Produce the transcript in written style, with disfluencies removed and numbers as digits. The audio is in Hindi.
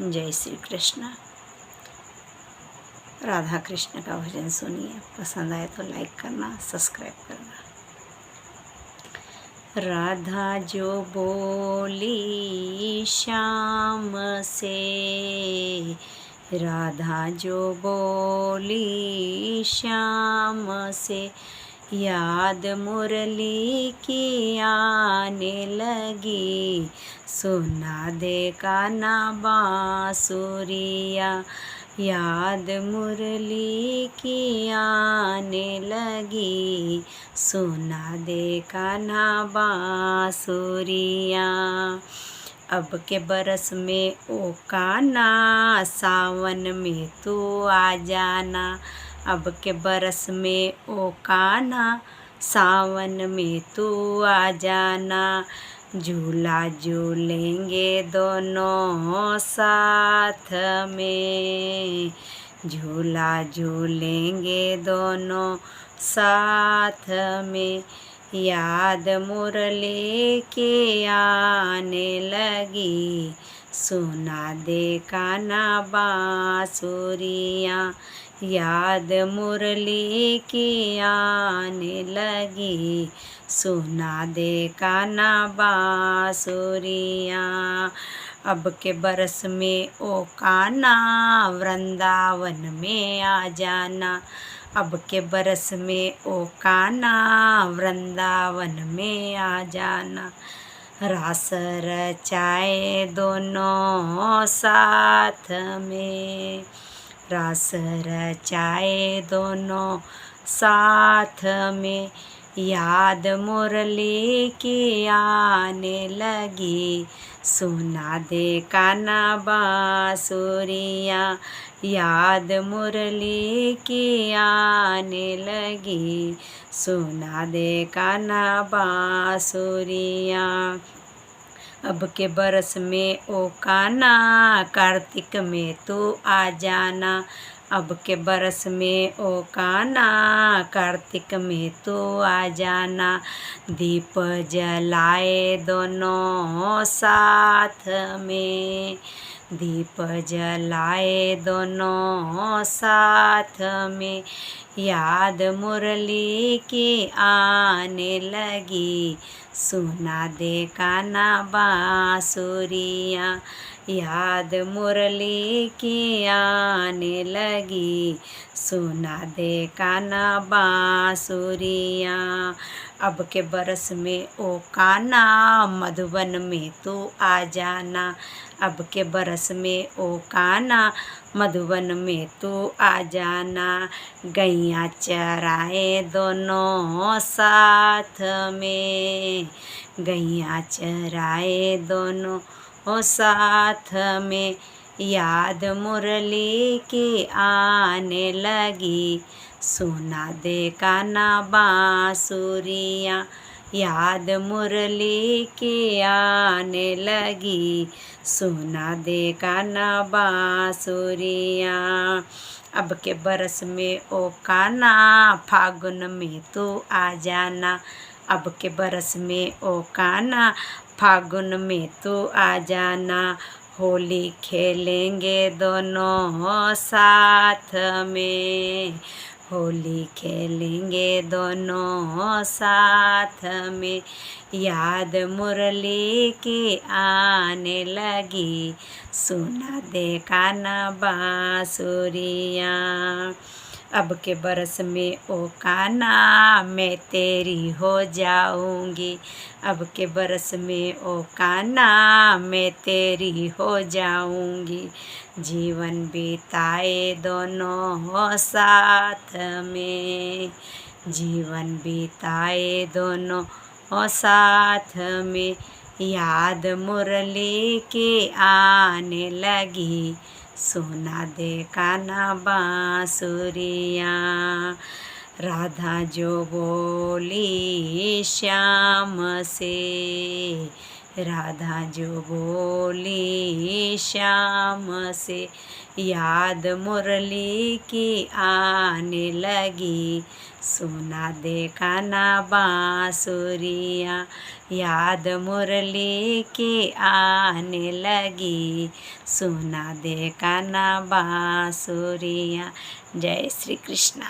जय श्री कृष्ण। राधा कृष्ण का भजन सुनिए, पसंद आए तो लाइक करना, सब्सक्राइब करना। राधा जो बोली श्याम से, राधा जो बोली श्याम से, याद मुरली की आने लगी। सुना दे कान्हा बांसुरिया, याद मुरली की आने लगी। सुना दे कान्हा बांसुरिया। अब के बरस में ओ कान्हा, सावन में तू आ जाना। अब के बरस में ओ कान्हा, सावन में तू आ जाना। झूला झूलेंगे दोनों साथ में, झूला झूलेंगे दोनों साथ में। याद मुरली के आने लगी। सुना दे कान्हा बांसुरिया, याद मुरली की आने लगी। सुना दे कान्हा बांसुरिया। अब के बरस में ओ कान्हा, वृंदावन में आ जाना। अब के बरस में ओ कान्हा, वृंदावन में आ जाना। रास रचाए दोनों साथ में, रास रचाए दोनों साथ में। याद मुरली की आने लगी। सुना दे कान्हा बांसुरिया, याद मुरली की आने लगी। सुना दे कान्हा बांसुरिया। अब के बरस में ओ कान्हा, कार्तिक में तू आ जाना। अब के बरस में ओ कान्हा, कार्तिक में तू आ जाना। दीप जलाए दोनों साथ में, दीप जलाए दोनों साथ में। याद मुरली की आने लगी। सुना दे कान्हा बांसुरिया, याद मुरली की आने लगी। सुना दे कान्हा बांसुरिया। अब के बरस में ओ कान्हा, मधुबन में तू आ जाना। अब के बरस में ओ कान्हा, मधुबन में तू आ जाना। गैया चराए दोनों साथ में, गैया चराए दोनों साथ में। याद मुरली की आने लगी। सुना दे कान्हा बांसुरिया, याद मुरली की आने लगी। सुना दे कान्हा बांसुरिया। अब के बरस में ओ कान्हा, फागुन में तू आ जाना। अब के बरस में ओ कान्हा, फागुन में तू आ जाना। होली खेलेंगे दोनों साथ में, होली खेलेंगे दोनों साथ में। याद मुरली की आने लगी। सुना दे कान्हा बांसुरिया। अब के बरस में ओ कान्हा, मैं तेरी हो जाऊंगी। अब के बरस में ओ कान्हा, मैं तेरी हो जाऊंगी। जीवन बिताए दोनों साथ में, जीवन बिताए दोनों साथ में। याद मुरली की आने लगी। सुना दे कान्हा बांसुरिया। राधा जो बोली श्याम से, राधा जो बोली श्याम से, याद मुरली की आने लगी। सुना देखा ना बांसुरियाँ, याद मुरली की आने लगी। सुना देखा ना बांसुरियाँ। जय श्री कृष्णा।